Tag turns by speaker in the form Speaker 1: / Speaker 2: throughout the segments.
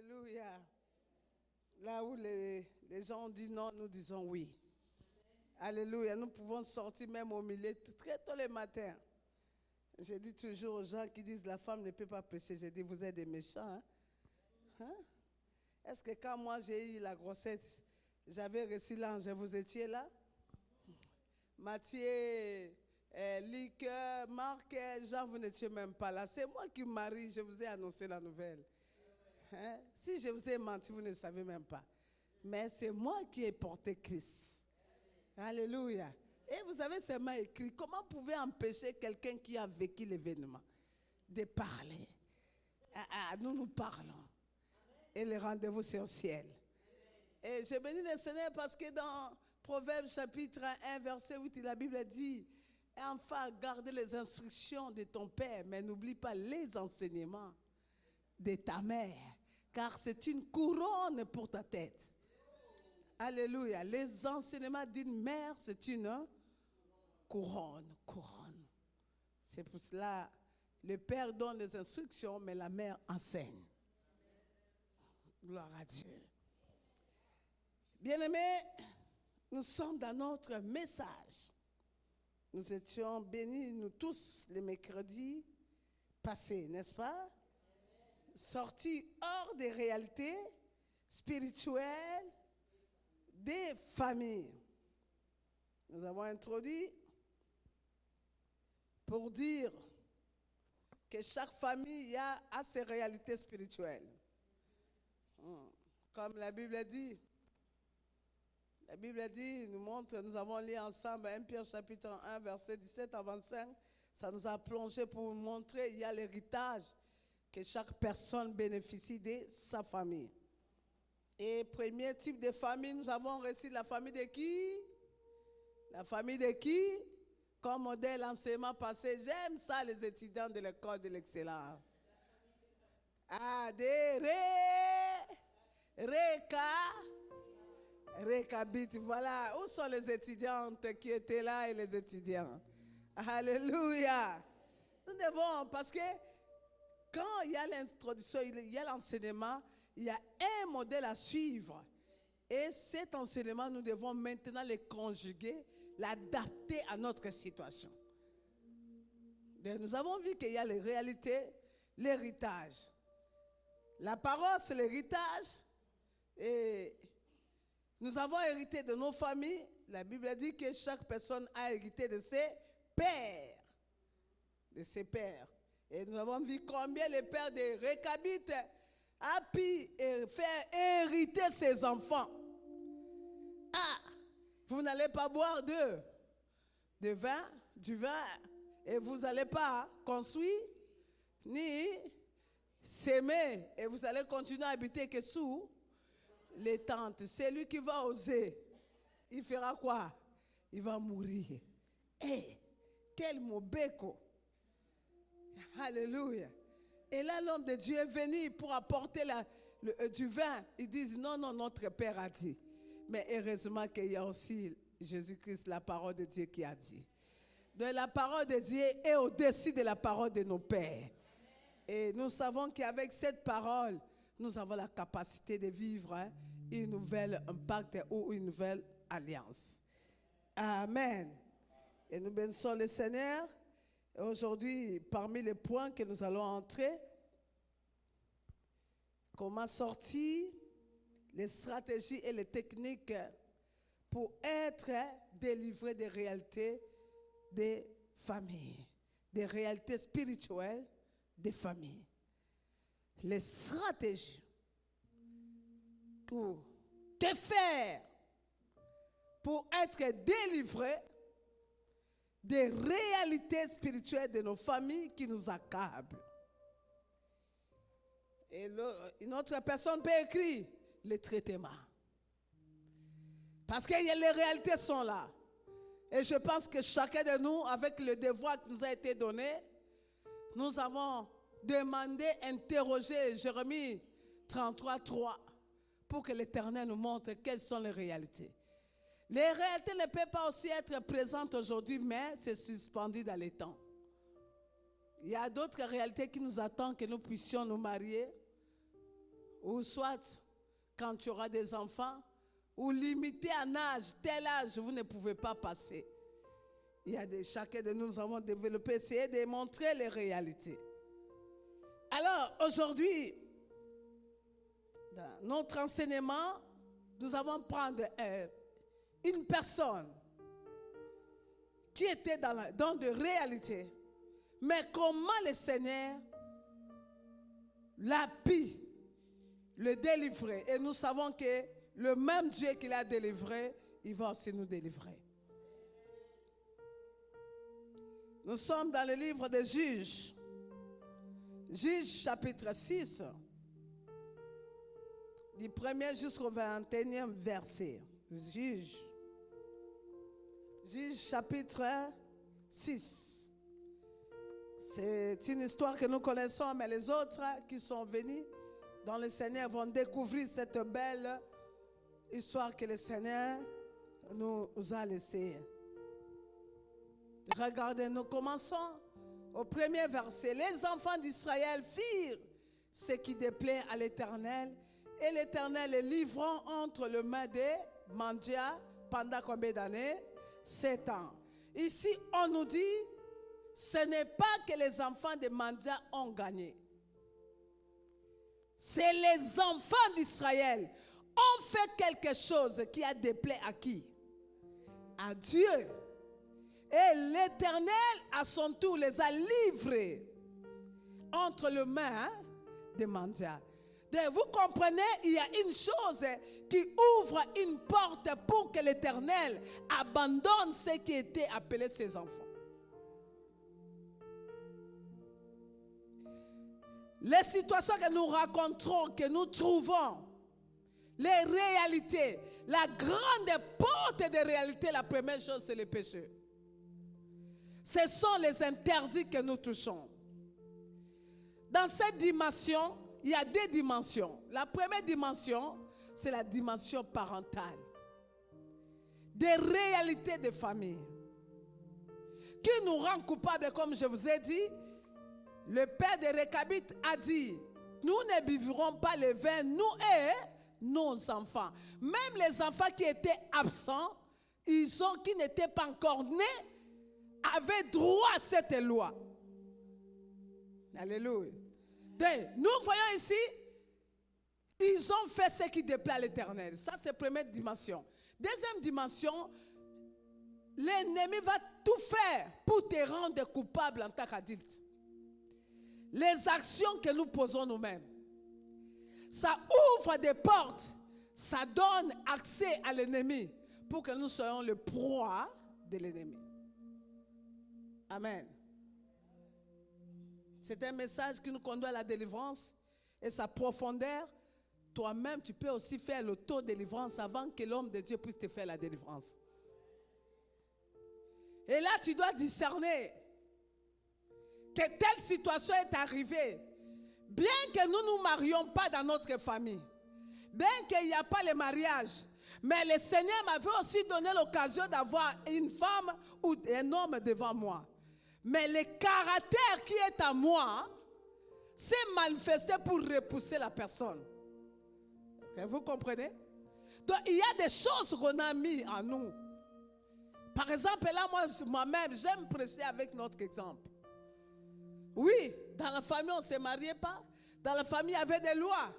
Speaker 1: Alléluia. Là où les gens disent non, nous disons oui. Alléluia. Nous pouvons sortir même au milieu très tôt le matin. Je dis toujours aux gens qui disent la femme ne peut pas prêcher. Je dis vous êtes des méchants. Hein? Est-ce que quand moi j'ai eu la grossesse, j'avais reçu l'ange, vous étiez là? Matthieu, Luc, Marc, Jean, vous n'étiez même pas là. C'est moi qui me marie, je vous ai annoncé la nouvelle. Hein? Si je vous ai menti, vous ne le savez même pas. Mais c'est moi qui ai porté Christ. Alléluia. Et vous avez seulement écrit, comment pouvez empêcher quelqu'un qui a vécu l'événement de parler? Nous parlons. Et le rendez-vous, c'est au ciel. Et je bénis le Seigneur parce que dans Proverbes chapitre 1, verset 8, la Bible dit, enfin, garde les instructions de ton père, mais n'oublie pas les enseignements de ta mère, car c'est une couronne pour ta tête. Alléluia. Les enseignements d'une mère, c'est une couronne. C'est pour cela, le père donne les instructions, mais la mère enseigne. Gloire à Dieu. Bien-aimés, nous sommes dans notre message. Nous étions bénis, nous tous, les mercredis passés, n'est-ce pas? Sortis hors des réalités spirituelles des familles. Nous avons introduit pour dire que chaque famille a ses réalités spirituelles. Comme la Bible dit, nous montre, nous avons lu ensemble 1 Pierre chapitre 1, verset 17 à 25. Ça nous a plongé pour nous montrer, il y a l'héritage que chaque personne bénéficie de sa famille. Et premier type de famille, nous avons reçu la famille de qui? La famille de qui? Comme modèle enseignement passé, j'aime ça les étudiants de l'école de l'excellence. Récabit, voilà. Où sont les étudiantes qui étaient là et les étudiants? Alléluia. Nous devons, parce que quand il y a l'introduction, il y a l'enseignement, il y a un modèle à suivre. Et cet enseignement, nous devons maintenant le conjuguer, l'adapter à notre situation. Nous avons vu qu'il y a les réalités, l'héritage. La parole, c'est l'héritage. Et nous avons hérité de nos familles. La Bible dit que chaque personne a hérité de ses pères. De ses pères. Et nous avons vu combien le père de Récabite a pu faire hériter ses enfants. Vous n'allez pas boire du vin, et vous n'allez pas construire, ni s'aimer, et vous allez continuer à habiter que sous les tentes. C'est lui qui va oser. Il fera quoi? Il va mourir. Quel mot béco! Alléluia. Et là, l'homme de Dieu est venu pour apporter du vin. Ils disent, non, notre Père a dit. Mais heureusement qu'il y a aussi Jésus-Christ, la parole de Dieu qui a dit. Donc la parole de Dieu est au-dessus de la parole de nos pères. Et nous savons qu'avec cette parole, nous avons la capacité de vivre une nouvelle impact ou une nouvelle alliance. Amen. Et nous bénissons le Seigneur. Et aujourd'hui, parmi les points que nous allons entrer, comment sortir les stratégies et les techniques pour être délivré des réalités des familles, des réalités spirituelles des familles. Les stratégies pour te faire, pour être délivré des réalités spirituelles de nos familles qui nous accablent. Et une autre personne peut écrire les traitements. Parce que les réalités sont là. Et je pense que chacun de nous, avec le devoir qui nous a été donné, nous avons demandé, interrogé Jérémie 33:3 pour que l'Éternel nous montre quelles sont les réalités. Les réalités ne peuvent pas aussi être présentes aujourd'hui, mais c'est suspendu dans les temps. Il y a d'autres réalités qui nous attendent que nous puissions nous marier. ou soit quand tu auras des enfants, ou limité en âge, tel âge, vous ne pouvez pas passer. Chacun de nous avons développé, essayé de montrer les réalités. Alors, aujourd'hui, dans notre enseignement, nous allons prendre une personne qui était dans de réalités, mais comment le Seigneur l'a pu le délivrer. Et nous savons que le même Dieu qui l'a délivré, il va aussi nous délivrer. Nous sommes dans le livre des Juges. Juges chapitre 6. Du 1er jusqu'au 21e verset. Juges chapitre 6. C'est une histoire que nous connaissons, mais les autres qui sont venus dans le Seigneur vont découvrir cette belle histoire que le Seigneur nous a laissée. Regardez, nous commençons au premier verset. Les enfants d'Israël firent ce qui déplaît à l'Éternel, et l'Éternel les livrant entre les mains des Mandia pendant combien d'années? 7 ans. Ici, on nous dit, ce n'est pas que les enfants de Mandia ont gagné. C'est les enfants d'Israël ont fait quelque chose qui a déplaît à qui? À Dieu. Et l'Éternel, à son tour, les a livrés entre les mains des Mandia. Donc, vous comprenez, il y a une chose qui ouvre une porte pour que l'Éternel abandonne ce qui était appelé ses enfants. Les situations que nous rencontrons, que nous trouvons, les réalités, la grande porte des réalités, la première chose, c'est le péché. Ce sont les interdits que nous touchons. Dans cette dimension, il y a 2 dimensions. La première dimension, c'est la dimension parentale. Des réalités de famille. Qui nous rend coupables, comme je vous ai dit. Le père de Réchabite a dit, nous ne vivrons pas le vin, nous et nos enfants. Même les enfants qui étaient absents, qui n'étaient pas encore nés, avaient droit à cette loi. Alléluia. Donc, nous voyons ici, ils ont fait ce qui déplaît à l'Éternel. Ça, c'est la première dimension. Deuxième dimension, l'ennemi va tout faire pour te rendre coupable en tant qu'adulte. Les actions que nous posons nous-mêmes, ça ouvre des portes, ça donne accès à l'ennemi pour que nous soyons le proie de l'ennemi. Amen. C'est un message qui nous conduit à la délivrance et sa profondeur. Toi-même, tu peux aussi faire l'auto-délivrance avant que l'homme de Dieu puisse te faire la délivrance. Et là, tu dois discerner que telle situation est arrivée. Bien que nous ne nous marions pas dans notre famille, bien qu'il n'y a pas le mariage, mais le Seigneur m'avait aussi donné l'occasion d'avoir une femme ou un homme devant moi. Mais le caractère qui est à moi s'est manifesté pour repousser la personne. Vous comprenez? Donc il y a des choses qu'on a mis en nous. Par exemple, là, moi-même, j'aime prêcher avec notre exemple. Oui, dans la famille, on ne se mariait pas. Dans la famille, il y avait des lois.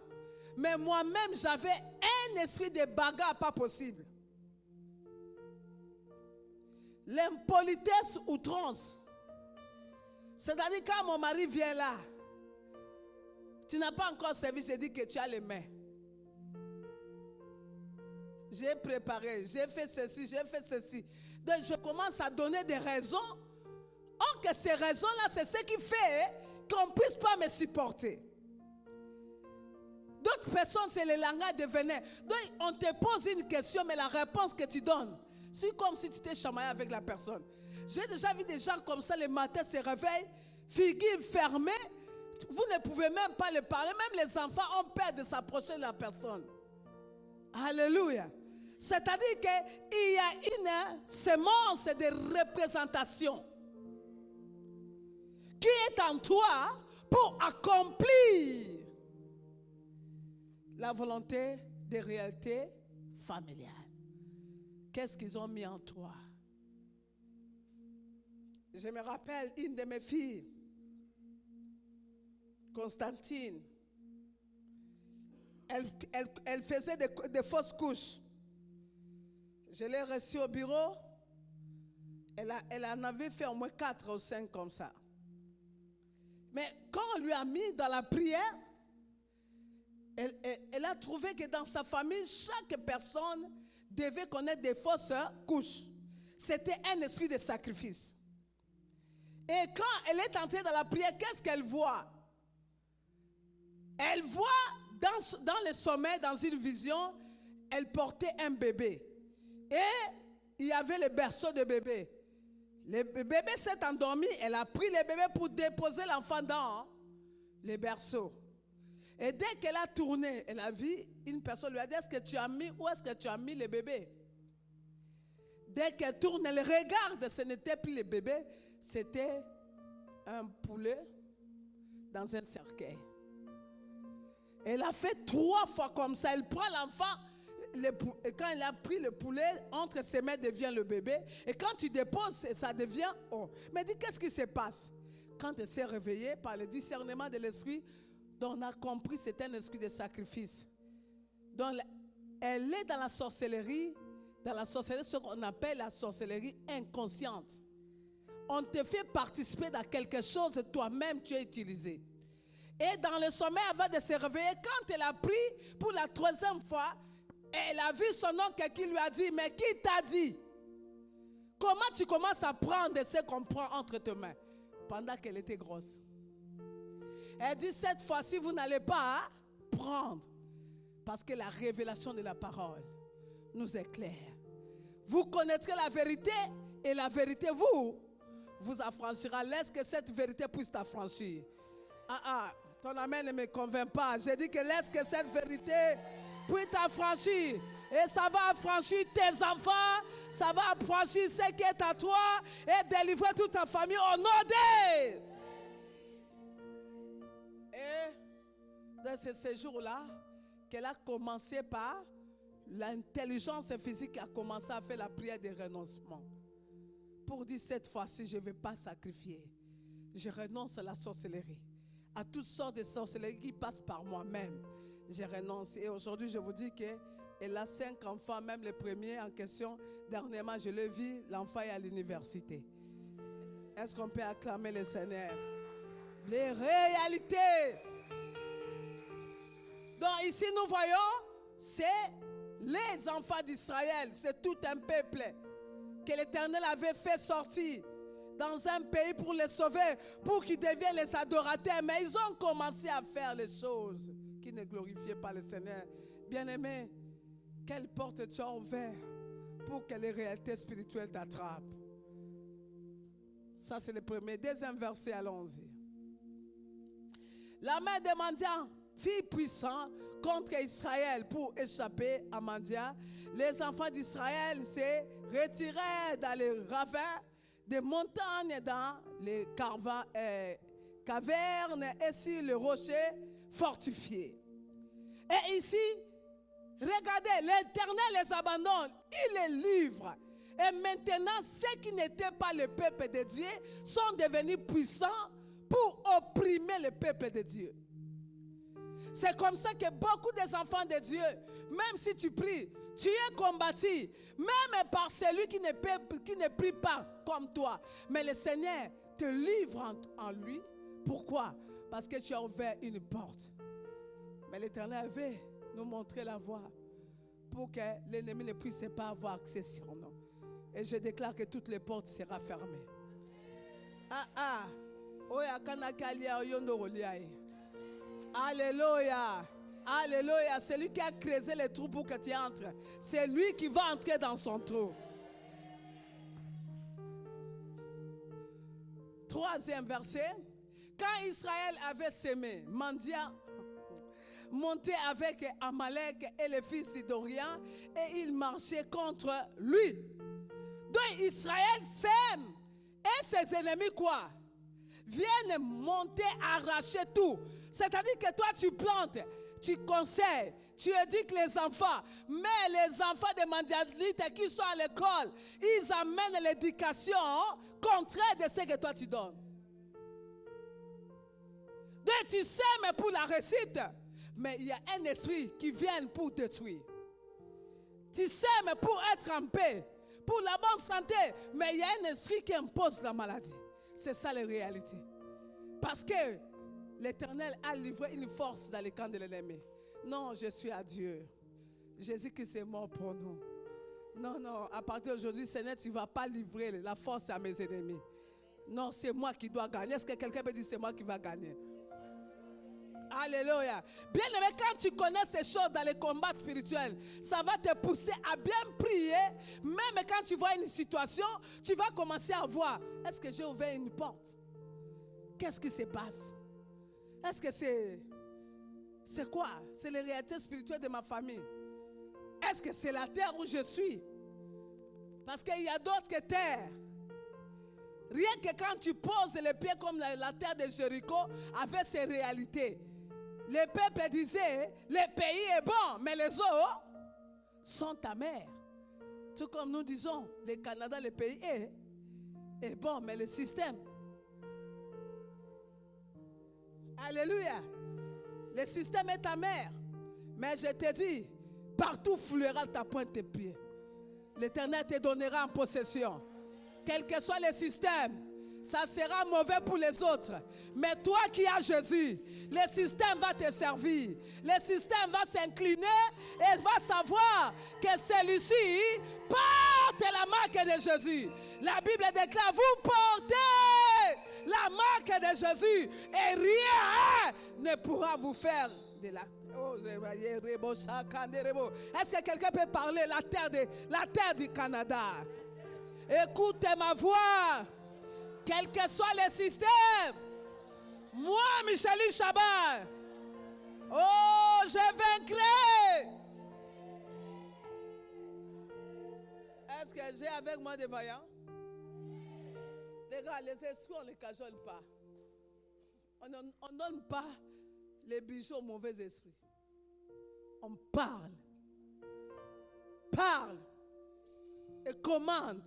Speaker 1: Mais moi-même, j'avais un esprit de bagarre pas possible. L'impolitesse outrance. C'est-à-dire, quand mon mari vient là, tu n'as pas encore servi, j'ai dit que tu as les mains. J'ai préparé, j'ai fait ceci, j'ai fait ceci. Donc, je commence à donner des raisons. Or que ces raisons-là, c'est ce qui fait qu'on ne puisse pas me supporter. D'autres personnes, c'est le langage de venin. Donc, on te pose une question, mais la réponse que tu donnes, c'est comme si tu t'es chamaillé avec la personne. J'ai déjà vu des gens comme ça, le matin se réveillent, figure fermée, vous ne pouvez même pas le parler, même les enfants ont peur de s'approcher de la personne. Alléluia. C'est-à-dire qu'il y a une semence de représentation qui est en toi pour accomplir la volonté des réalités familiales. Qu'est-ce qu'ils ont mis en toi? Je me rappelle une de mes filles, Constantine. Elle faisait des fausses couches. Je l'ai reçue au bureau. Elle en avait fait au moins 4 ou 5 comme ça. Mais quand on lui a mis dans la prière, elle a trouvé que dans sa famille, chaque personne devait connaître des fausses couches. C'était un esprit de sacrifice. Et quand elle est entrée dans la prière, qu'est-ce qu'elle voit? Elle voit dans le sommeil, dans une vision, elle portait un bébé. Et il y avait le berceau de bébé. Le bébé s'est endormi, elle a pris le bébé pour déposer l'enfant dans le berceau. Et dès qu'elle a tourné, elle a vu une personne lui a dit, est-ce que tu as mis, où est-ce que tu as mis le bébé? Dès qu'elle tourne, elle regarde, ce n'était plus le bébé, c'était un poulet dans un cercueil. Elle a fait 3 fois comme ça. Elle prend l'enfant, et quand elle a pris le poulet, entre ses mains devient le bébé. Et quand tu déposes, ça devient oh. Mais dis, qu'est-ce qui se passe? Quand elle s'est réveillée par le discernement de l'esprit, dont on a compris que c'est un esprit de sacrifice. Donc, elle est dans la sorcellerie, ce qu'on appelle la sorcellerie inconsciente. On te fait participer dans quelque chose, toi-même tu as utilisé. Et dans le sommeil, avant de se réveiller, quand elle a pris pour la 3e fois, elle a vu son oncle qui lui a dit, mais qui t'a dit? Comment tu commences à prendre ce qu'on prend entre tes mains? Pendant qu'elle était grosse. Elle dit, cette fois-ci, vous n'allez pas prendre. Parce que la révélation de la parole nous éclaire. Vous connaîtrez la vérité et la vérité vous affranchira. Laisse que cette vérité puisse t'affranchir. Ton amen ne me convainc pas. J'ai dit que laisse que cette vérité puisse t'affranchir. Et ça va affranchir tes enfants. Ça va affranchir ce qui est à toi. Et délivrer toute ta famille au nom de. Et dans ce séjour-là, qu'elle a commencé par l'intelligence physique, a commencé à faire la prière de renoncement. Pour dire, cette fois-ci, je ne vais pas sacrifier. Je renonce à la sorcellerie. À toutes sortes de sorcelleries qui passent par moi-même. Je renonce. Et aujourd'hui, je vous dis qu'elle a 5 enfants, même le premier en question. Dernièrement, je l'ai vu, l'enfant est à l'université. Est-ce qu'on peut acclamer le Seigneur? Les réalités. Donc ici, nous voyons, c'est les enfants d'Israël. C'est tout un peuple que l'Éternel avait fait sortir dans un pays pour les sauver, pour qu'ils deviennent les adorateurs. Mais ils ont commencé à faire les choses qui ne glorifiaient pas le Seigneur. Bien-aimé, quelle porte tu as ouverte pour que les réalités spirituelles t'attrapent? Ça, c'est le premier. Deuxième verset, allons-y. La mère de Mandia, fille puissante contre Israël pour échapper à Mandia. Les enfants d'Israël se retiraient dans les ravins des montagnes, dans les cavernes et sur les rochers fortifiés. Et ici, regardez, l'Éternel les abandonne, il les livre. Et maintenant, ceux qui n'étaient pas le peuple de Dieu sont devenus puissants pour opprimer le peuple de Dieu. C'est comme ça que beaucoup des enfants de Dieu, même si tu pries, tu es combattu, même par celui qui ne prie pas comme toi. Mais le Seigneur te livre en lui. Pourquoi? Parce que tu as ouvert une porte. Mais l'Éternel veut nous montrer la voie pour que l'ennemi ne puisse pas avoir accès sur nous. Et je déclare que toutes les portes seront fermées. Alléluia. Alléluia. C'est lui qui a creusé les trous pour que tu entres. C'est lui qui va entrer dans son trou. 3e verset. Quand Israël avait semé, Mandia montait avec Amalek et les fils d'Idorian et il marchait contre lui. Donc Israël sème et ses ennemis quoi? Viennent monter, arracher tout. C'est-à-dire que toi tu plantes, tu conseilles, tu éduques les enfants, mais les enfants des mandalités qui sont à l'école, ils amènent l'éducation contraire de ce que toi tu donnes. Donc tu sèmes pour la réussite, mais il y a un esprit qui vient pour détruire. Tu sèmes pour être en paix, pour la bonne santé, mais il y a un esprit qui impose la maladie. C'est ça la réalité. Parce que l'Éternel a livré une force dans le camp de l'ennemi. Non, je suis à Dieu. Jésus-Christ est mort pour nous. Non, non, à partir d'aujourd'hui, Seigneur, tu ne vas pas livrer la force à mes ennemis. Non, c'est moi qui dois gagner. Est-ce que quelqu'un peut dire c'est moi qui va gagner? Alléluia. Bien aimé, quand tu connais ces choses dans les combats spirituels, ça va te pousser à bien prier. Même quand tu vois une situation, tu vas commencer à voir, est-ce que j'ai ouvert une porte? Qu'est-ce qui se passe? Est-ce que c'est quoi? C'est les réalités spirituelles de ma famille. Est-ce que c'est la terre où je suis? Parce qu'il y a d'autres que terre. Rien que quand tu poses les pieds comme la terre de Jéricho avec ses réalités. Les peuples disaient, le pays est bon, mais les eaux sont amères. Tout comme nous disons, le Canada, le pays est bon, mais le système. Alléluia. Le système est amer. Mais je te dis, partout fouillera ta pointe de pied. L'Éternel te donnera en possession. Quel que soit le système, ça sera mauvais pour les autres. Mais toi qui as Jésus, le système va te servir. Le système va s'incliner et va savoir que celui-ci porte la marque de Jésus. La Bible déclare, vous portez la marque de Jésus et rien ne pourra vous faire de la... Est-ce que quelqu'un peut parler la terre du Canada? Écoutez ma voix. Quel que soit le système, moi, Micheline Chaban, oh, je vaincrai. Est-ce que j'ai avec moi des vaillants? Les gars, les esprits, on ne les cajole pas. On ne donne pas les bijoux aux mauvais esprits. On parle. Parle. Et commande.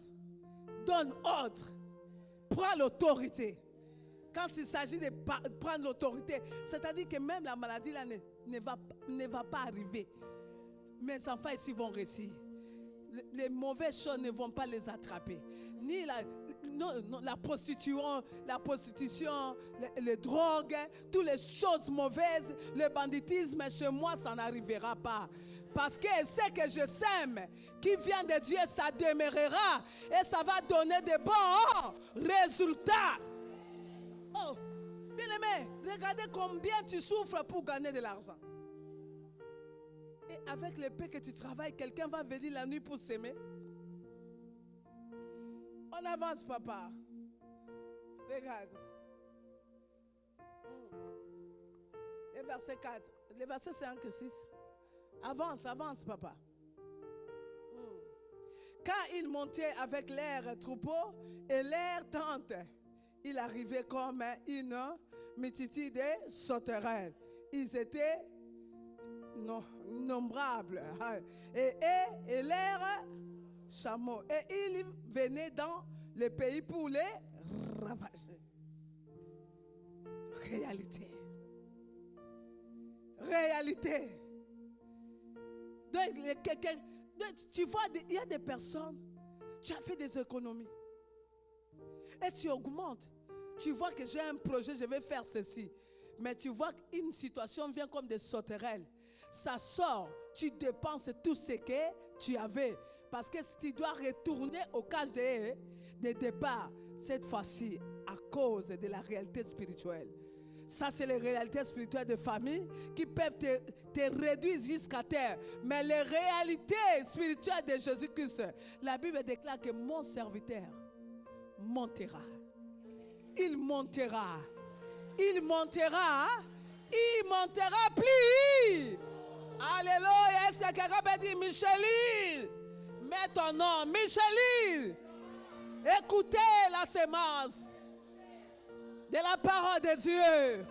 Speaker 1: Donne ordre. Prends l'autorité. Quand il s'agit de prendre l'autorité, c'est-à-dire que même la maladie là ne va pas arriver. Mes enfants ici vont réussir. Les mauvaises choses ne vont pas les attraper. Ni la prostitution, les drogues, toutes les choses mauvaises, le banditisme, chez moi, ça n'arrivera pas. Parce que ce que je sème, qui vient de Dieu, ça demeurera. Et ça va donner de bons résultats. Oh, bien aimé, regardez combien tu souffres pour gagner de l'argent. Et avec l'épée que tu travailles, quelqu'un va venir la nuit pour s'aimer. On avance, papa. Regarde. Le verset 4. Le verset 5 et 6. Avance, avance, papa. Quand il montait avec l'air troupeau et l'air tente, il arrivait comme une multitude de sauterelles. Ils étaient innombrables. Et l'air chameau. Et il venait dans le pays pour les ravager. Réalité. Réalité. Donc, tu vois, il y a des personnes, tu as fait des économies. Et tu augmentes. Tu vois que j'ai un projet, je vais faire ceci. Mais tu vois qu'une situation vient comme des sauterelles. Ça sort, tu dépenses tout ce que tu avais. Parce que si tu dois retourner au cage de départ, cette fois-ci, à cause de la réalité spirituelle. Ça, c'est les réalités spirituelles de famille qui peuvent te réduire jusqu'à terre. Mais les réalités spirituelles de Jésus-Christ, la Bible déclare que mon serviteur montera. Il montera. Il montera. Il montera plus. Alléluia. Est-ce que quelqu'un peut dire, Micheline, mets ton nom. Micheline, écoutez la sémence de la parole de Dieu.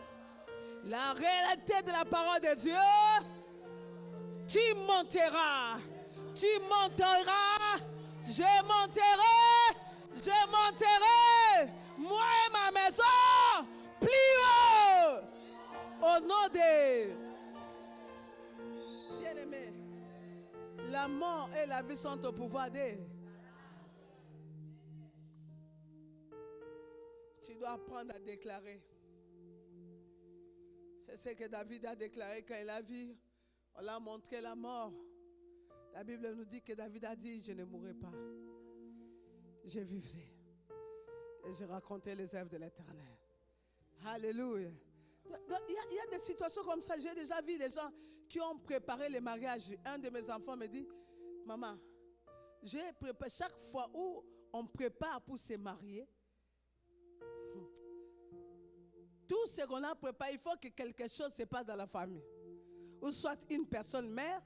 Speaker 1: La réalité de la parole de Dieu Tu monteras. Tu monteras. Je monterai. Je monterai. Moi et ma maison. Plus haut. Au nom de... Bien-aimé, la mort et la vie sont au pouvoir d'eux. Tu dois apprendre à déclarer. C'est ce que David a déclaré quand il a vu. On l'a montré la mort. La Bible nous dit que David a dit, je ne mourrai pas. Je vivrai. Et je raconterai les œuvres de l'Éternel. Alléluia. Il y a des situations comme ça. J'ai déjà vu des gens qui ont préparé le mariage. Un de mes enfants me dit, maman, j'ai préparé chaque fois où on prépare pour se marier, tout ce qu'on a préparé, il faut que quelque chose se passe dans la famille. Ou soit une personne mère,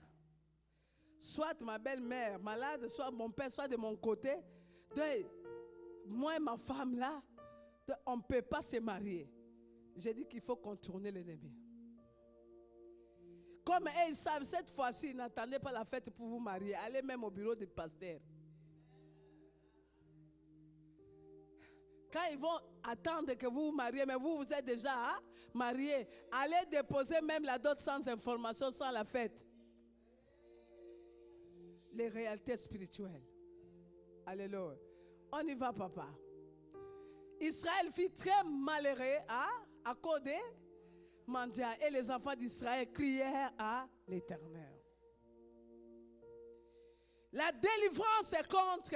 Speaker 1: soit ma belle-mère malade, soit mon père, soit de mon côté. Moi et ma femme là, on ne peut pas se marier. J'ai dit qu'il faut contourner l'ennemi. Comme ils savent, cette fois-ci, n'attendez pas la fête pour vous marier. Allez même au bureau du pasteur. Quand ils vont attendre que vous vous mariez, mais vous êtes déjà mariés, allez déposer même la dot sans information, sans la fête. Les réalités spirituelles. Alléluia. On y va, papa. Israël fut très malheureux à cause des mendiants. Et les enfants d'Israël crièrent à l'Éternel. La délivrance est contre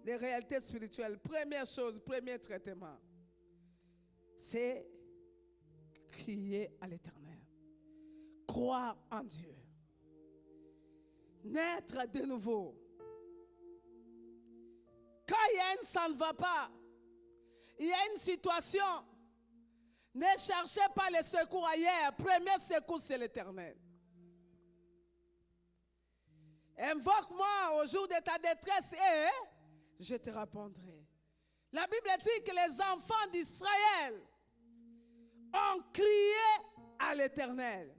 Speaker 1: les réalités spirituelles. Première chose, premier traitement, c'est crier à l'Éternel. Croire en Dieu. Naître de nouveau. Quand il y a une, ça ne va pas. Il y a une situation. Ne cherchez pas les secours ailleurs. Premier secours, c'est l'Éternel. Invoque-moi au jour de ta détresse et je te répondrai. La Bible dit que les enfants d'Israël ont crié à l'Éternel.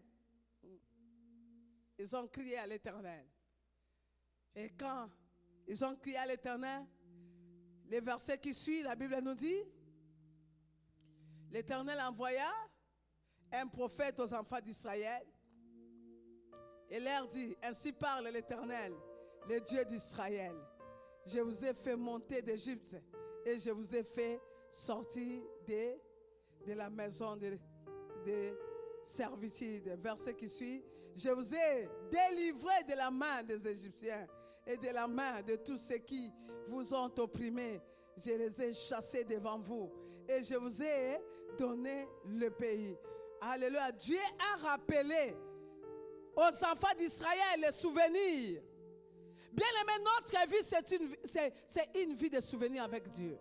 Speaker 1: Ils ont crié à l'Éternel. Et quand ils ont crié à l'Éternel, les versets qui suivent, la Bible nous dit, l'Éternel envoya un prophète aux enfants d'Israël et leur dit, ainsi parle l'Éternel, le Dieu d'Israël. Je vous ai fait monter d'Égypte et je vous ai fait sortir de la maison de servitude. Verset qui suit, je vous ai délivré de la main des Égyptiens et de la main de tous ceux qui vous ont opprimés. Je les ai chassés devant vous et je vous ai donné le pays. Alléluia. Dieu a rappelé aux enfants d'Israël les souvenirs. Bien aimé, notre vie, c'est une vie de souvenirs avec Dieu.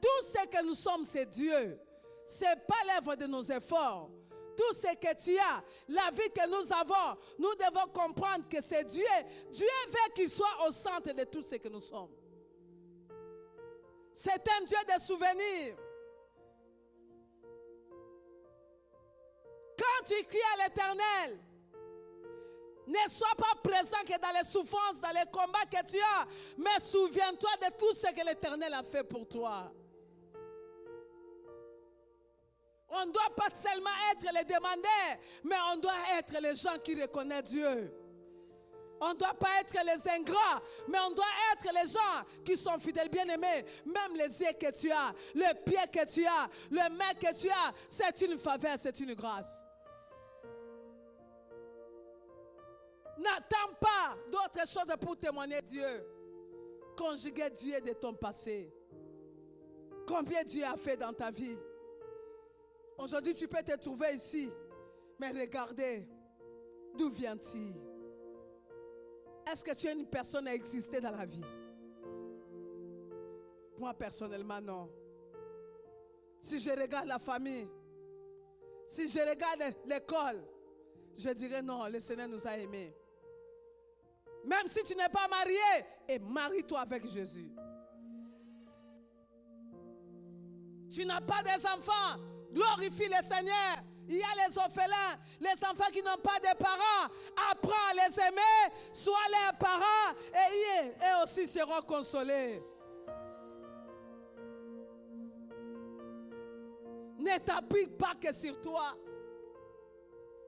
Speaker 1: Tout ce que nous sommes, c'est Dieu. Ce n'est pas l'œuvre de nos efforts. Tout ce que tu as, la vie que nous avons, nous devons comprendre que c'est Dieu. Dieu veut qu'il soit au centre de tout ce que nous sommes. C'est un Dieu de souvenirs. Quand tu cries à l'Éternel, ne sois pas présent que dans les souffrances, dans les combats que tu as, mais souviens-toi de tout ce que l'Éternel a fait pour toi. On ne doit pas seulement être les demandeurs, mais on doit être les gens qui reconnaissent Dieu. On ne doit pas être les ingrats, mais on doit être les gens qui sont fidèles, bien-aimés. Même les yeux que tu as, le pied que tu as, le main que tu as, c'est une faveur, c'est une grâce. N'attends pas d'autres choses pour témoigner Dieu. Conjuguer Dieu de ton passé. Combien Dieu a fait dans ta vie. Aujourd'hui, tu peux te trouver ici, mais regardez, d'où vient-il? Est-ce que tu es une personne à exister dans la vie? Moi, personnellement, non. Si je regarde la famille, si je regarde l'école, je dirais non, le Seigneur nous a aimés. Même si tu n'es pas marié, et marie-toi avec Jésus. Tu n'as pas des enfants, glorifie le Seigneur. Il y a les orphelins, les enfants qui n'ont pas de parents. Apprends Sois leurs parents et eux aussi seront consolés. Ne t'appuie pas que sur toi.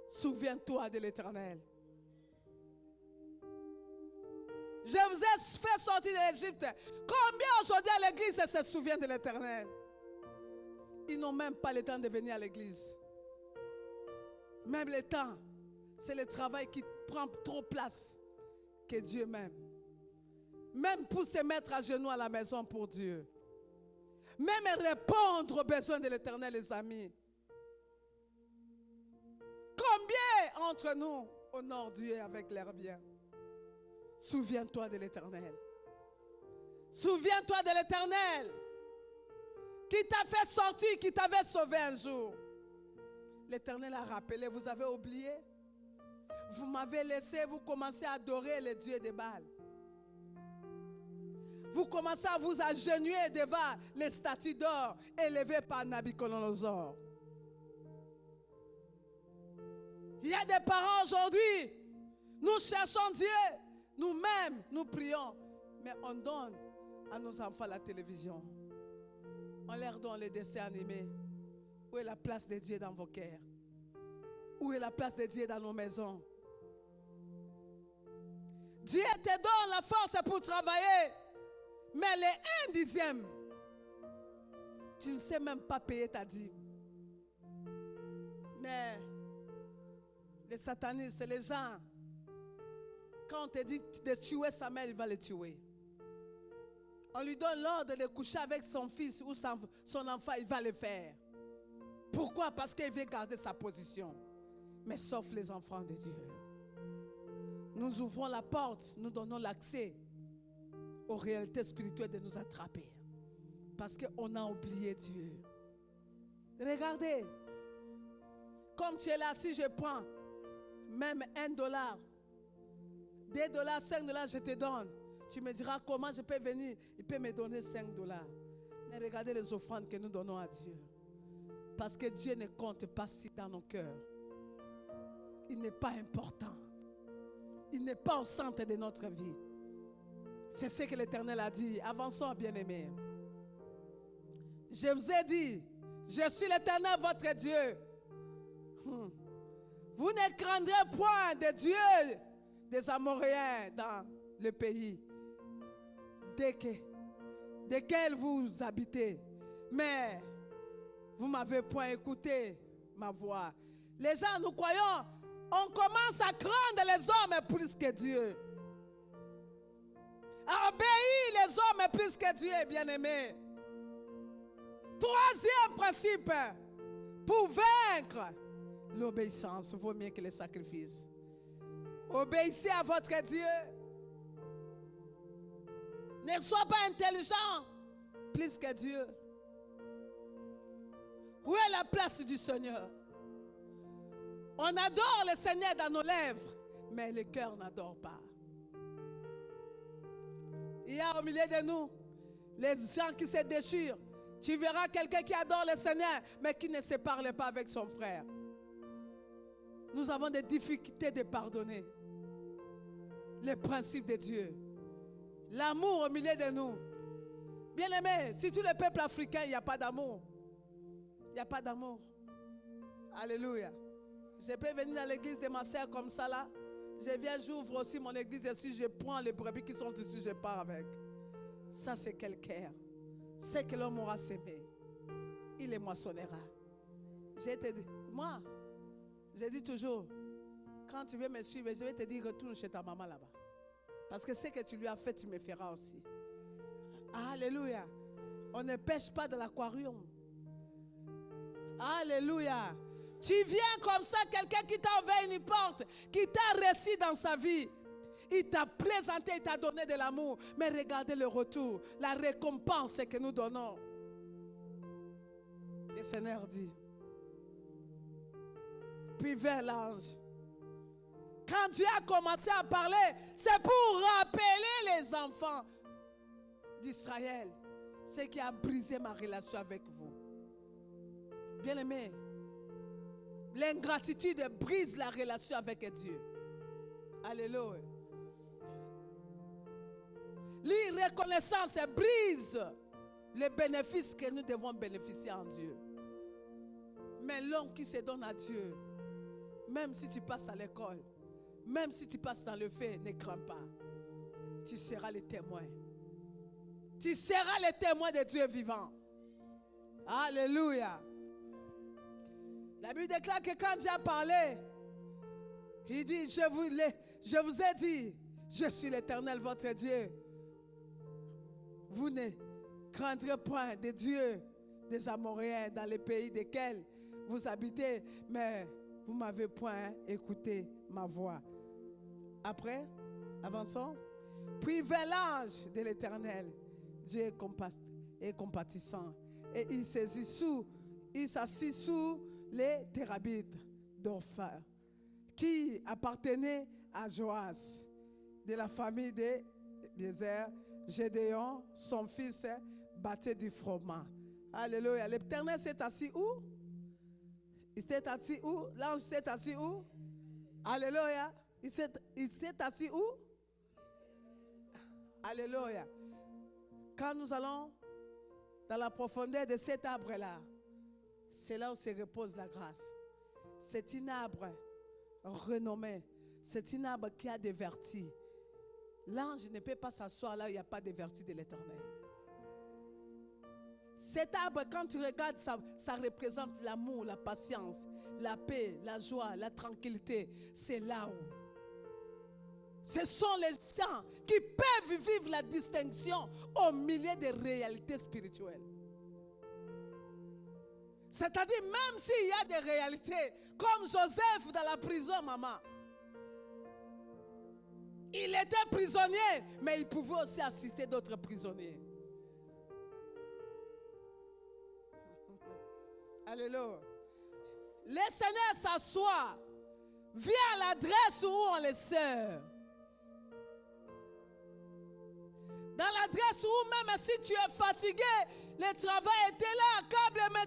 Speaker 1: Souviens-toi de l'Éternel. Je vous ai fait sortir de l'Égypte. Combien aujourd'hui à l'église se souviennent de l'Éternel? Ils n'ont même pas le temps de venir à l'église. Même le temps, c'est le travail qui prend trop place que Dieu m'aime. Même pour se mettre à genoux à la maison pour Dieu. Même répondre aux besoins de l'Éternel, les amis. Combien entre nous honorent Dieu avec leurs biens? Souviens-toi de l'Éternel. Souviens-toi de l'Éternel qui t'a fait sortir, qui t'avait sauvé un jour. L'Éternel a rappelé, vous avez oublié? Vous m'avez laissé, vous commencez à adorer les dieux de Baal. Vous commencez à vous agenouiller devant les statues d'or élevées par Nabuchodonosor. Il y a des parents aujourd'hui, nous cherchons Dieu, nous-mêmes, nous prions, mais on donne à nos enfants la télévision. On leur donne les dessins animés. Où est la place de Dieu dans vos cœurs? Où est la place de Dieu dans nos maisons? Dieu te donne la force pour travailler, mais les 1 dixième, tu ne sais même pas payer ta dîme. Mais les satanistes, les gens, quand on te dit de tuer sa mère, il va le tuer. On lui donne l'ordre de coucher avec son fils ou son enfant, il va le faire. Pourquoi? Parce qu'il veut garder sa position. Mais sauf les enfants de Dieu. Nous ouvrons la porte, nous donnons l'accès aux réalités spirituelles de nous attraper. Parce qu'on a oublié Dieu. Regardez. Comme tu es là, si je prends même $1, $2, $5, je te donne. Tu me diras comment je peux venir. Il peut me donner $5. Mais regardez les offrandes que nous donnons à Dieu. Parce que Dieu ne compte pas si dans nos cœurs. Il n'est pas important. Il n'est pas au centre de notre vie. C'est ce que l'Éternel a dit. Avançons, bien-aimés. Je vous ai dit, je suis l'Éternel, votre Dieu. Vous ne craindrez point de Dieu des Amoréens dans le pays desquels vous habitez. Mais vous ne m'avez point écouté ma voix. Les gens, nous croyons, on commence à craindre les hommes plus que Dieu. À obéir les hommes plus que Dieu, bien-aimé. Troisième principe, pour vaincre, l'obéissance vaut mieux que les sacrifices. Obéissez à votre Dieu. Ne sois pas intelligent plus que Dieu. Où est la place du Seigneur? On adore le Seigneur dans nos lèvres, mais le cœur n'adore pas. Il y a au milieu de nous les gens qui se déchirent. Tu verras quelqu'un qui adore le Seigneur, mais qui ne se parle pas avec son frère. Nous avons des difficultés de pardonner. Les principes de Dieu. L'amour au milieu de nous. Bien-aimé, si tout le peuple africain, il n'y a pas d'amour. Il n'y a pas d'amour. Alléluia. Je peux venir dans l'église de ma soeur comme ça là. Je viens, j'ouvre aussi mon église et si je prends les brebis qui sont ici, je pars avec. Ça c'est quel cœur. C'est que l'homme aura sémé. Il les moissonnera. J'ai te dit, moi, j'ai dit toujours, quand tu veux me suivre, je vais te dire, retourne chez ta maman là-bas. Parce que ce que tu lui as fait, tu me feras aussi. Alléluia. On ne pêche pas dans l'aquarium. Alléluia. Tu viens comme ça, quelqu'un qui t'a ouvert une porte, qui t'a réussi dans sa vie. Il t'a présenté, il t'a donné de l'amour. Mais regardez le retour, la récompense que nous donnons. Le Seigneur dit. Puis vers l'ange. Quand Dieu a commencé à parler, c'est pour rappeler les enfants d'Israël. Ce qui a brisé ma relation avec vous. Bien-aimés, l'ingratitude brise la relation avec Dieu. Alléluia. L'irreconnaissance brise les bénéfices que nous devons bénéficier en Dieu. Mais l'homme qui se donne à Dieu, même si tu passes à l'école, même si tu passes dans le feu, ne crains pas. Tu seras le témoin. Tu seras le témoin de Dieu vivant. Alléluia. La Bible déclare que quand Dieu a parlé, il dit, je vous ai dit, je suis l'Éternel, votre Dieu. Vous ne craindrez point des dieux des Amoréens dans les pays desquels vous habitez, mais vous ne m'avez point écouté ma voix. Après, avançons. Puis vint l'ange de l'Éternel. Dieu est compatissant. Et il s'assit sous les thérabites d'Orpha, qui appartenaient à Joas, de la famille de Bézer. Gédéon, son fils, battait du froment. Alléluia. L'Éternel s'est assis où? Il s'est assis où? L'ange s'est assis où? Alléluia. Il s'est assis où? Alléluia. Quand nous allons dans la profondeur de cet arbre-là, c'est là où se repose la grâce. C'est un arbre renommé. C'est un arbre qui a des vertus. L'ange ne peut pas s'asseoir là où il n'y a pas de vertus de l'Éternel. Cet arbre, quand tu regardes, ça représente l'amour, la patience, la paix, la joie, la tranquillité. C'est là où. Ce sont les gens qui peuvent vivre la distinction au milieu des réalités spirituelles. C'est-à-dire, même s'il y a des réalités, comme Joseph dans la prison, maman. Il était prisonnier, mais il pouvait aussi assister d'autres prisonniers. Alléluia. Les Seigneurs s'assoient. Viens à l'adresse où on les sert. Dans l'adresse où même si tu es fatigué, le travail était là, câble, mais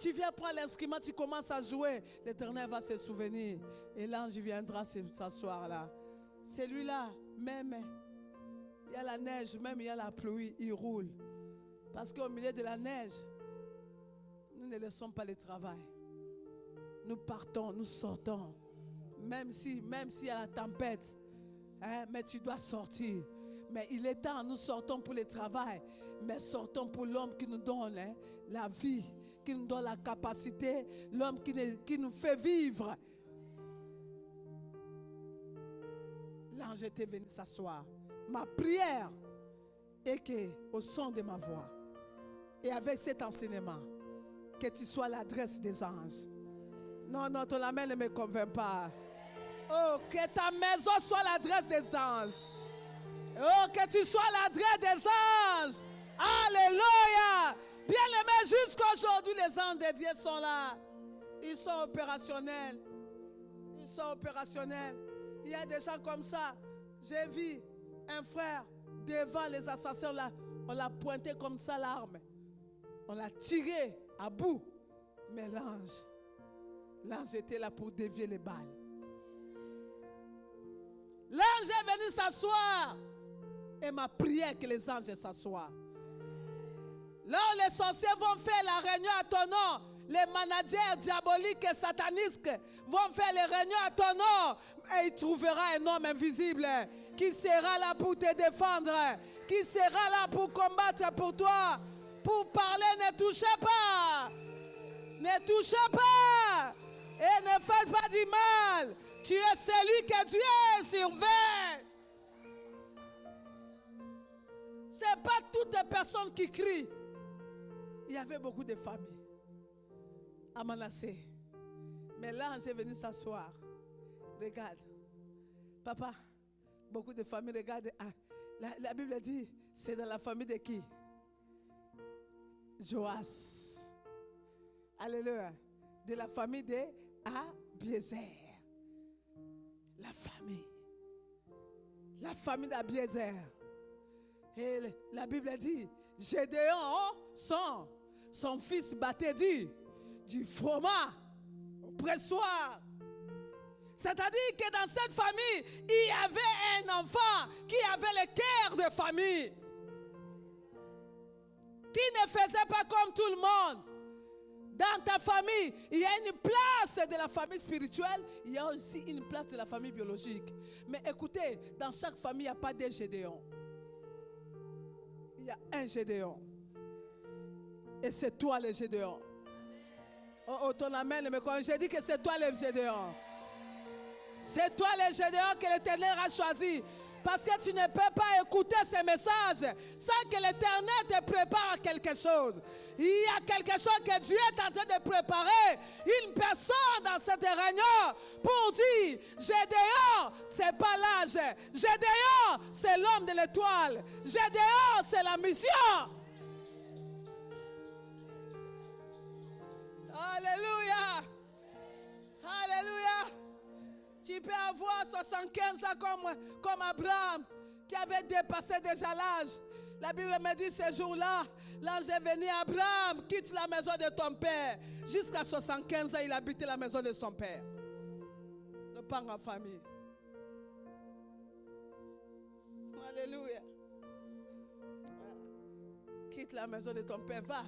Speaker 1: tu viens prendre l'instrument, tu commences à jouer. L'Éternel va se souvenir. Et l'ange viendra s'asseoir là. Celui-là, même, il y a la neige, même il y a la pluie, il roule. Parce qu'au milieu de la neige, nous ne laissons pas le travail. Nous partons, nous sortons. Même s'il y a la tempête, hein, mais tu dois sortir. Mais il est temps, nous sortons pour le travail, mais sortons pour l'homme qui nous donne la vie, qui nous donne la capacité, l'homme qui nous fait vivre. L'ange était venu s'asseoir. Ma prière est qu'au son de ma voix et avec cet enseignement, que tu sois l'adresse des anges. Non, ton amène ne me convainc pas. Oh, que ta maison soit l'adresse des anges. Oh, que tu sois l'adresse des anges. Alléluia. Bien-aimés, jusqu'aujourd'hui, les anges de Dieu sont là. Ils sont opérationnels. Ils sont opérationnels. Il y a des gens comme ça. J'ai vu un frère devant les assassins là. On l'a pointé comme ça l'arme. On l'a tiré à bout. Mais l'ange était là pour dévier les balles. L'ange est venu s'asseoir. Et ma prière que les anges s'assoient. Là où les sorciers vont faire la réunion à ton nom, les managers diaboliques et satanistes vont faire les réunions à ton nom, et il trouvera un homme invisible qui sera là pour te défendre, qui sera là pour combattre pour toi, pour parler. Ne touchez pas, ne touchez pas et ne faites pas du mal. Tu es celui que Dieu surveille. Ce n'est pas toutes les personnes qui crient. Il y avait beaucoup de familles à Manassé. Mais l'ange est venu s'asseoir. Regarde. Papa, beaucoup de familles regardent. La Bible dit, c'est dans la famille de qui? Joas. Alléluia. De la famille de Abiézer. La famille. La famille d'Abiézer. Et la Bible dit, Gédéon, son fils battait du froment au pressoir. C'est-à-dire que dans cette famille, il y avait un enfants qui avaient le cœur de famille, qui ne faisaient pas comme tout le monde. Dans ta famille, il y a une place de la famille spirituelle, il y a aussi une place de la famille biologique. Mais écoutez, dans chaque famille, il n'y a pas de Gédéon. Il y a un Gédéon. Et c'est toi le Gédéon. Oh, ton amen, mais quand j'ai dit que c'est toi le Gédéon. C'est toi le Gédéon que l'Éternel a choisi. Parce que tu ne peux pas écouter ces messages sans que l'Éternel te prépare quelque chose. Il y a quelque chose que Dieu est en train de préparer. Une personne dans cette réunion pour dire, Gédéon, ce n'est pas l'âge. Gédéon, c'est l'homme de l'étoile. Gédéon, c'est la mission. Alléluia. Alléluia. Tu peux avoir 75 ans comme Abraham, qui avait dépassé déjà l'âge. La Bible me dit ce jour-là, l'ange est venu, Abraham, quitte la maison de ton père. Jusqu'à 75 ans, il habitait la maison de son père. Ne pas en famille. Alléluia. Quitte la maison de ton père, va.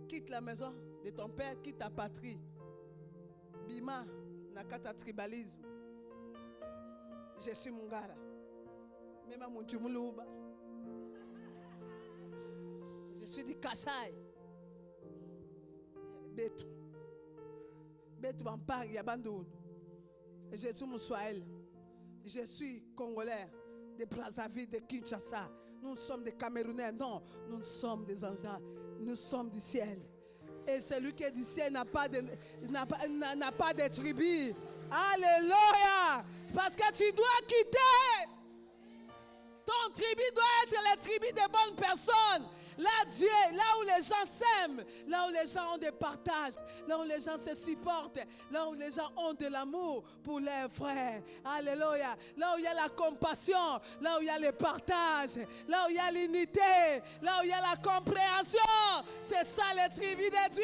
Speaker 1: Quitte la maison de ton père, quitte ta patrie. Bima, nakata tribalisme. Je suis Mungara. Même à mon Tumuluba. Je suis du Kassai. Betu. Betu Bampag, Yabandoun. Je suis Moussouaël. Je suis Congolais de Brazzaville, de Kinshasa. Nous sommes des Camerounais. Non, nous sommes des anges. Nous sommes du ciel. Et celui qui est du ciel n'a pas de tribu. Alléluia. Parce que tu dois quitter. Ton tribu doit être la tribu des bonnes personnes. Là, Dieu, là où les gens s'aiment, là où les gens ont des partages, là où les gens se supportent, là où les gens ont de l'amour pour leurs frères. Alléluia. Là où il y a la compassion, là où il y a le partage, là où il y a l'unité, là où il y a la compréhension. C'est ça les tribus de Dieu.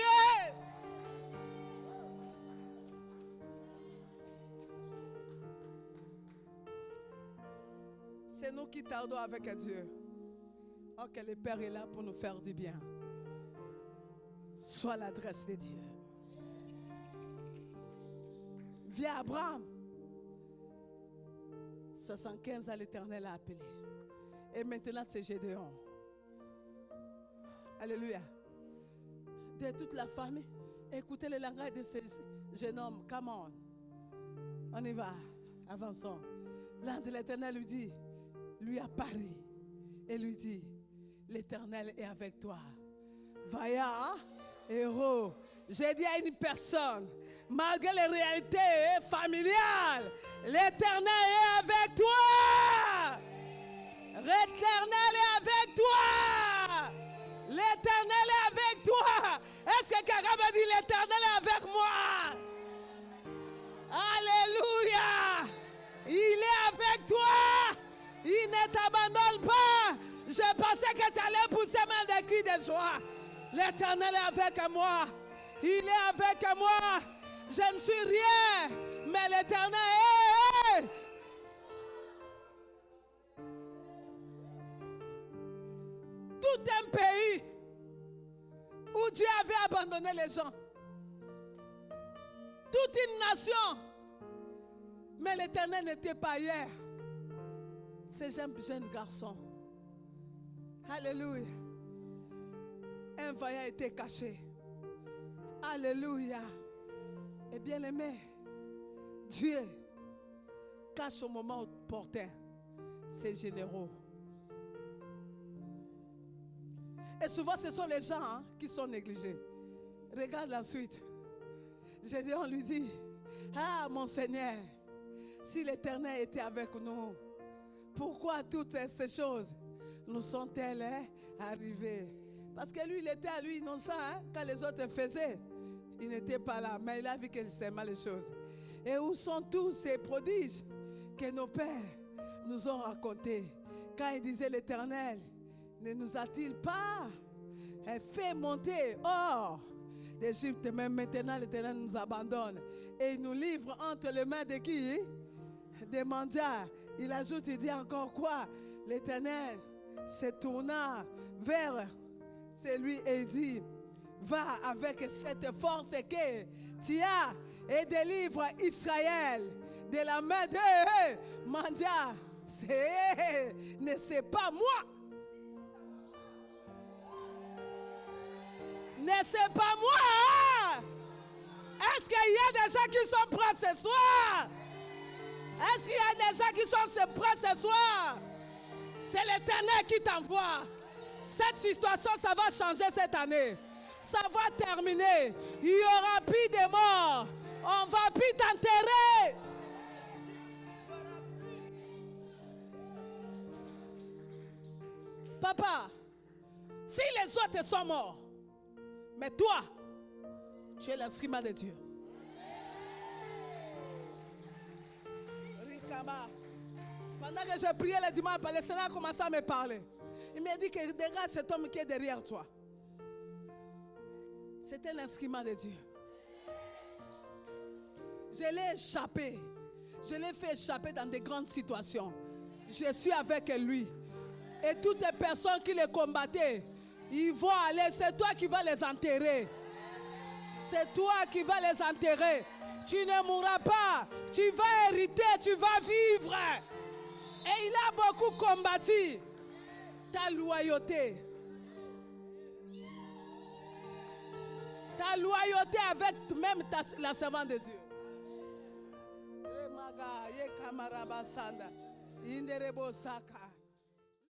Speaker 1: C'est nous qui tardons avec Dieu. Oh, que le Père est là pour nous faire du bien. Sois l'adresse de Dieu. Viens Abraham. 75 ans, l'Éternel a appelé. Et maintenant, c'est Gédéon. Alléluia. De toute la famille, écoutez le langage de ce jeune homme. Come on. On y va. Avançons. L'ange de l'Éternel lui apparaît et lui dit, l'Éternel est avec toi. Vaya, héros. J'ai dit à une personne, malgré les réalités familiales, l'Éternel est avec toi. L'Éternel est avec toi. L'Éternel est avec toi. Est-ce que quelqu'un me dit, l'Éternel est avec moi? Alléluia. Il est avec toi. Il ne t'abandonne pas. Je pensais que tu allais pousser même des cris de joie. L'Éternel est avec moi. Il est avec moi. Je ne suis rien, mais l'Éternel est. Tout un pays où Dieu avait abandonné les gens. Toute une nation. Mais l'Éternel n'était pas hier. C'est jeune garçon. Alléluia. Un vaillant était caché. Alléluia. Et bien aimé, Dieu cache au moment opportun ses généraux. Et souvent ce sont les gens qui sont négligés. Regarde la suite. Gédéon lui dit, ah mon Seigneur, si l'Éternel était avec nous, pourquoi toutes ces choses nous sont-elles arrivées? Parce que lui, il était à lui innocent. Quand les autres faisaient, il n'était pas là. Mais il a vu que c'est mal les choses. Et où sont tous ces prodiges que nos pères nous ont racontés? Quand ils disaient l'Éternel, ne nous a-t-il pas fait monter hors d'Égypte? Même maintenant, l'Éternel nous abandonne. Et il nous livre entre les mains de qui? des Mandia. Il ajoute, il dit encore quoi? L'Éternel se tourna vers celui et dit, va avec cette force que tu as et délivre Israël de la main de Mandia. Ne c'est pas moi. Ne c'est pas moi. Est-ce qu'il y a des gens qui sont prêts ce soir? Est-ce qu'il y a des gens qui sont prêts ce soir? C'est l'Éternel qui t'envoie. Cette situation, ça va changer cette année. Ça va terminer. Il n'y aura plus de morts. On ne va plus t'enterrer. Papa, si les autres sont morts, mais toi, tu es l'instrument de Dieu. Pendant que je priais le dimanche, le Seigneur a commencé à me parler. Il m'a dit que regarde cet homme qui est derrière toi. C'était l'instrument de Dieu. Je l'ai échappé. Je l'ai fait échapper dans de grandes situations. Je suis avec lui. Et toutes les personnes qui le combattaient, ils vont aller. C'est toi qui vas les enterrer. C'est toi qui vas les enterrer. Tu ne mourras pas. Tu vas hériter, tu vas vivre. Et il a beaucoup combattu ta loyauté. Ta loyauté avec même la servante de Dieu. Ye kamaraba sanda. Inderebo saka.